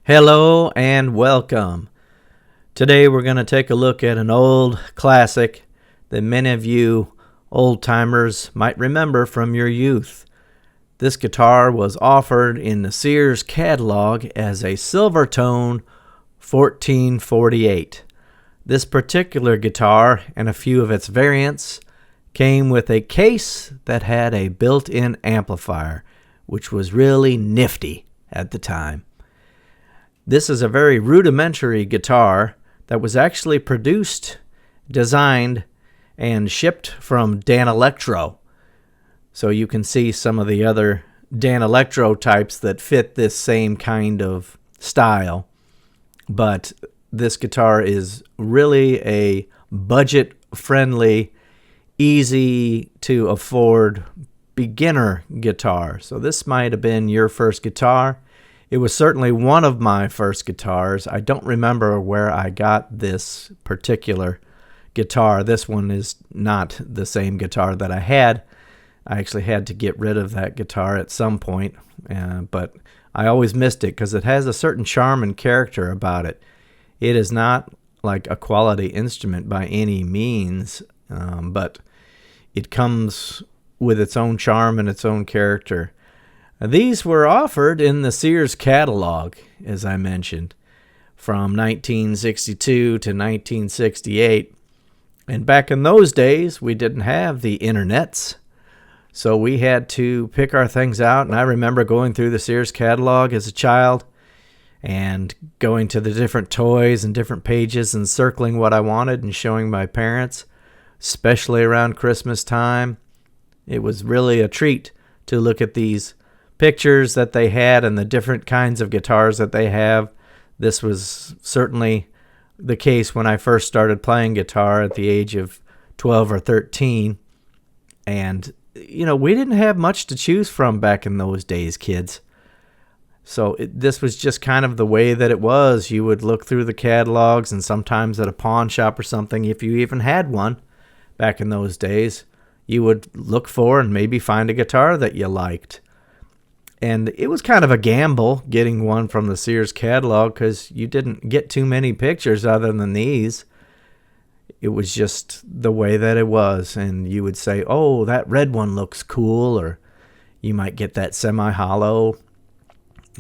Hello and welcome. Today we're going to take a look at an old classic that many of you old-timers might remember from your youth. This guitar was offered in the Sears catalog as a Silvertone 1448. This particular guitar and a few of its variants came with a case that had a built-in amplifier, which was really nifty at the time. This is a very rudimentary guitar that was actually produced, designed, and shipped from Danelectro. So you can see some of the other Danelectro types that fit this same kind of style. But this guitar is really a budget-friendly, easy-to-afford beginner guitar. So this might have been your first guitar. It was certainly one of my first guitars. I don't remember where I got this particular guitar. This one is not the same guitar that I had. I actually had to get rid of that guitar at some point, but I always missed it because it has a certain charm and character about it. It is not like a quality instrument by any means, but it comes with its own charm and its own character. These were offered in the Sears catalog, as I mentioned, from 1962 to 1968. And back in those days, we didn't have the internets, so we had to pick our things out. And I remember going through the Sears catalog as a child and going to the different toys and different pages and circling what I wanted and showing my parents, especially around Christmas time. It was really a treat to look at these pictures that they had and the different kinds of guitars that they have. This was certainly the case when I first started playing guitar at the age of 12 or 13. And, we didn't have much to choose from back in those days, kids. So this was just kind of the way that it was. You would look through the catalogs, and sometimes at a pawn shop or something, if you even had one back in those days, you would look for and maybe find a guitar that you liked. And it was kind of a gamble getting one from the Sears catalog because you didn't get too many pictures other than these. It was just the way that it was. And you would say, oh, that red one looks cool. Or you might get that semi-hollow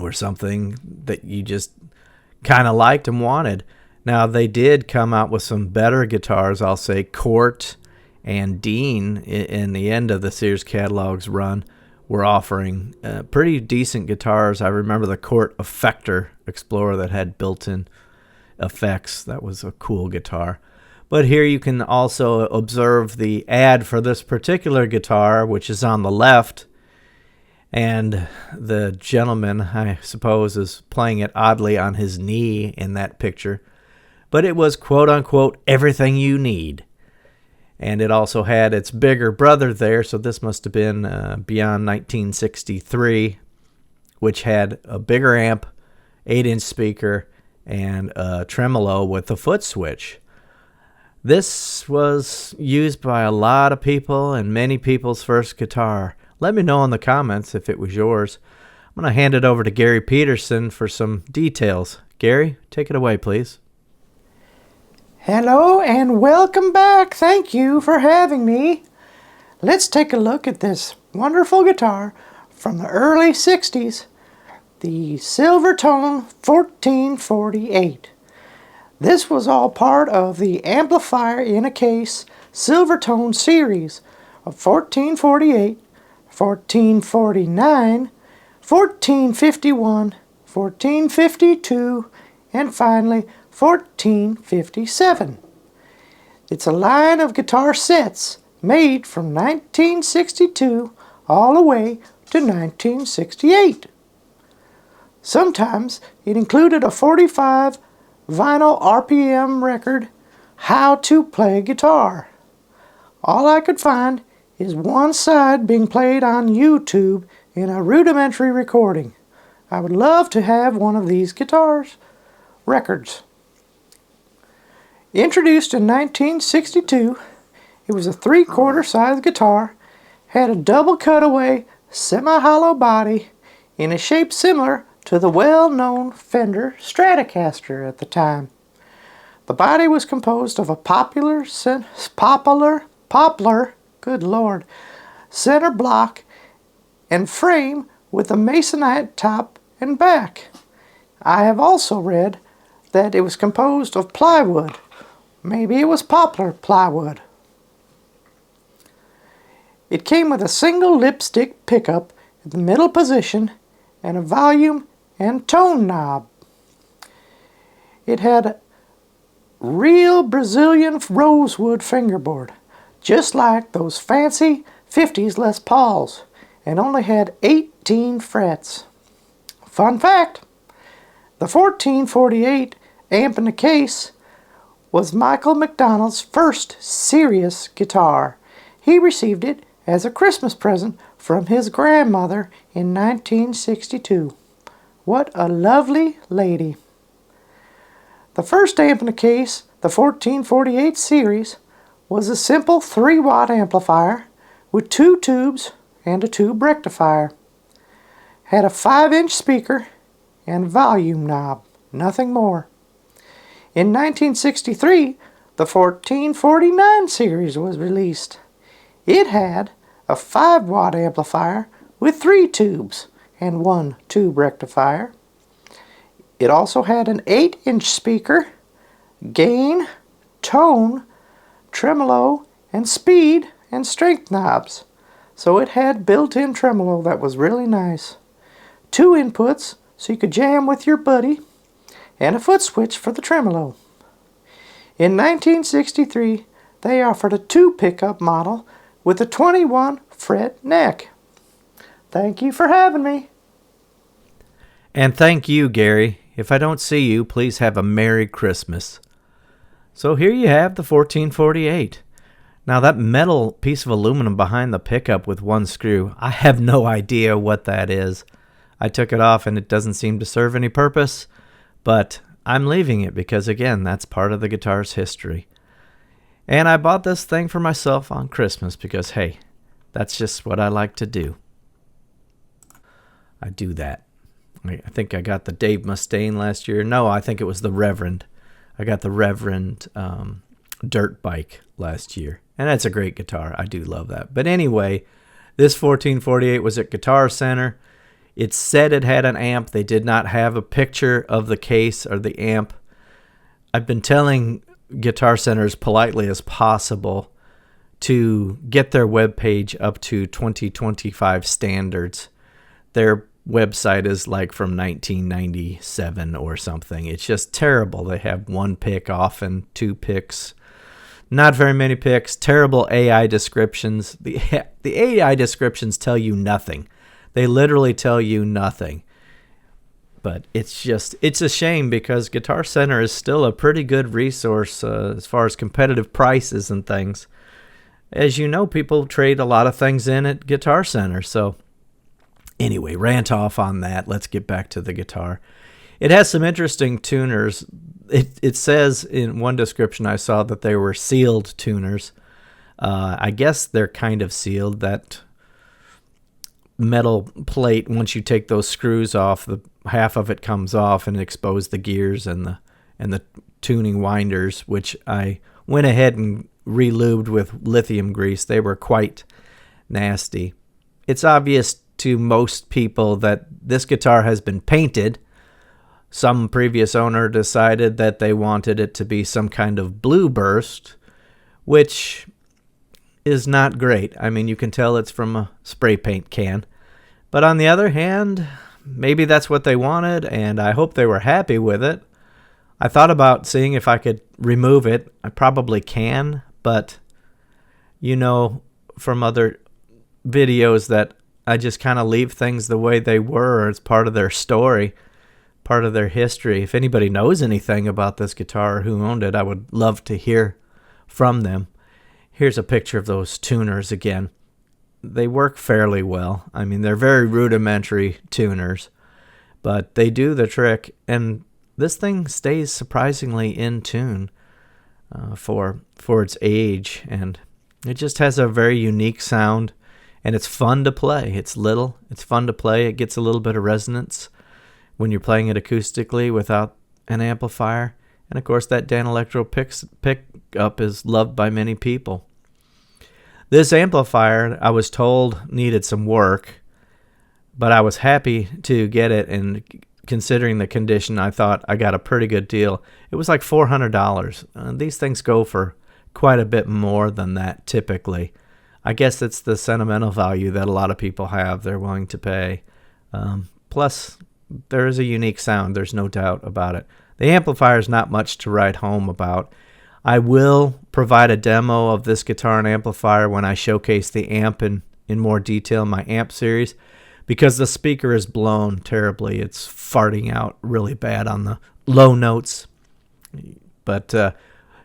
or something that you just kind of liked and wanted. Now, they did come out with some better guitars. I'll say Court and Dean in the end of the Sears catalog's run were offering pretty decent guitars. I remember the Court Effector Explorer that had built-in effects. That was a cool guitar. But here you can also observe the ad for this particular guitar, which is on the left. And the gentleman, I suppose, is playing it oddly on his knee in that picture. But it was, quote-unquote, everything you need. And it also had its bigger brother there, so this must have been beyond 1963, which had a bigger amp, 8-inch speaker, and a tremolo with a foot switch. This was used by a lot of people and many people's first guitar. Let me know in the comments if it was yours. I'm going to hand it over to Gary Peterson for some details. Gary, take it away, please. Hello and welcome back. Thank you for having me. Let's take a look at this wonderful guitar from the early 60s, the Silvertone 1448. This was all part of the Amplifier in a Case Silvertone series of 1448, 1449, 1451, 1452, and finally 1457. It's a line of guitar sets made from 1962 all the way to 1968. Sometimes it included a 45 vinyl RPM record, How to Play Guitar. All I could find is one side being played on YouTube in a rudimentary recording. I would love to have one of these guitars records. Introduced in 1962, it was a 3/4 size guitar, had a double cutaway, semi-hollow body in a shape similar to the well-known Fender Stratocaster at the time. The body was composed of a poplar, good Lord, center block and frame with a masonite top and back. I have also read that it was composed of plywood. Maybe it was poplar plywood. It came with a single lipstick pickup in the middle position and a volume and tone knob. It had real Brazilian rosewood fingerboard, just like those fancy 50s Les Pauls, and only had 18 frets. Fun fact, the 1448 amp in the case was Michael McDonald's first serious guitar. He received it as a Christmas present from his grandmother in 1962. What a lovely lady. The first amp in the case, the 1448 series, was a simple 3-watt amplifier with 2 tubes and a tube rectifier. Had a 5-inch speaker and volume knob, nothing more. In 1963, the 1449 series was released. It had a 5-watt amplifier with 3 tubes and 1 tube rectifier. It also had an 8-inch speaker, gain, tone, tremolo, and speed and strength knobs. So it had built-in tremolo that was really nice. 2 inputs so you could jam with your buddy, and a foot switch for the tremolo. In 1963, they offered a 2-pickup model with a 21-fret neck. Thank you for having me. And thank you, Gary. If I don't see you, please have a Merry Christmas. So here you have the 1448. Now that metal piece of aluminum behind the pickup with 1 screw, I have no idea what that is. I took it off and it doesn't seem to serve any purpose, but I'm leaving it because, again, that's part of the guitar's history. And I bought this thing for myself on Christmas because, hey, that's just what I like to do. I do that. I think I got the Dave Mustaine last year. No, I think it was the Reverend. I got the Reverend dirt bike last year. And that's a great guitar. I do love that. But anyway, this 1448 was at Guitar Center. It said it had an amp. They did not have a picture of the case or the amp. I've been telling Guitar Center as politely as possible to get their webpage up to 2025 standards. Their website is like from 1997 or something. It's just terrible. They have 1 pick often, 2 picks, not very many picks, terrible AI descriptions. The AI descriptions tell you nothing. They literally tell you nothing. But it's a shame because Guitar Center is still a pretty good resource as far as competitive prices and things. As you know, people trade a lot of things in at Guitar Center. So anyway, rant off on that. Let's get back to the guitar. It has some interesting tuners. It says in one description I saw that they were sealed tuners. I guess they're kind of sealed. That metal plate, once you take those screws off, the half of it comes off and expose the gears and the tuning winders, which I went ahead and re-lubed with lithium grease. They were quite nasty. It's obvious to most people that this guitar has been painted. Some previous owner decided that they wanted it to be some kind of blue burst, which is not great. I mean, you can tell it's from a spray paint can. But on the other hand, maybe that's what they wanted, and I hope they were happy with it. I thought about seeing if I could remove it. I probably can, but you know from other videos that I just kind of leave things the way they were. It's part of their story, part of their history. If anybody knows anything about this guitar or who owned it, I would love to hear from them. Here's a picture of those tuners again. They work fairly well. I mean, they're very rudimentary tuners, but they do the trick. And this thing stays surprisingly in tune for its age. And it just has a very unique sound. and it's fun to play. It's little, it's fun to play. It gets a little bit of resonance when you're playing it acoustically without an amplifier. And of course, that Danelectro pickup is loved by many people. This amplifier, I was told, needed some work, but I was happy to get it, and considering the condition, I thought I got a pretty good deal. It was like $400. These things go for quite a bit more than that typically. I guess it's the sentimental value that a lot of people have. They're willing to pay. Plus, there is a unique sound. There's no doubt about it. The amplifier is not much to write home about. I will provide a demo of this guitar and amplifier when I showcase the amp in more detail in my amp series, because the speaker is blown terribly. It's farting out really bad on the low notes. But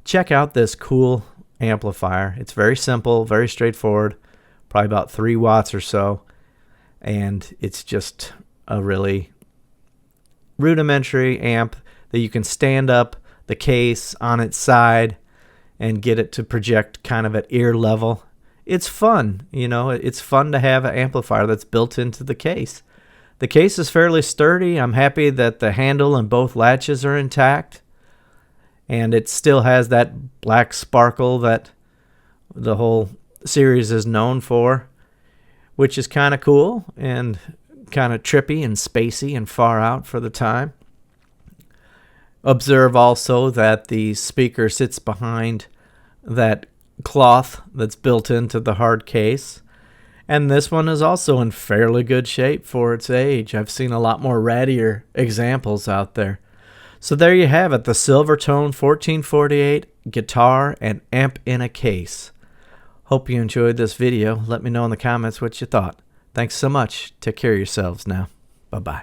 check out this cool amplifier. It's very simple, very straightforward, probably about 3 watts or so, and it's just a really rudimentary amp that you can stand up the case on its side and get it to project kind of at ear level. It's fun, you know, it's fun to have an amplifier that's built into the case. The case is fairly sturdy. I'm happy that the handle and both latches are intact, and it still has that black sparkle that the whole series is known for, which is kind of cool and kind of trippy and spacey and far out for the time. Observe also that the speaker sits behind that cloth that's built into the hard case. And this one is also in fairly good shape for its age. I've seen a lot more rattier examples out there. So there you have it, the Silvertone 1448 guitar and amp in a case. Hope you enjoyed this video. Let me know in the comments what you thought. Thanks so much. Take care of yourselves now. Bye-bye.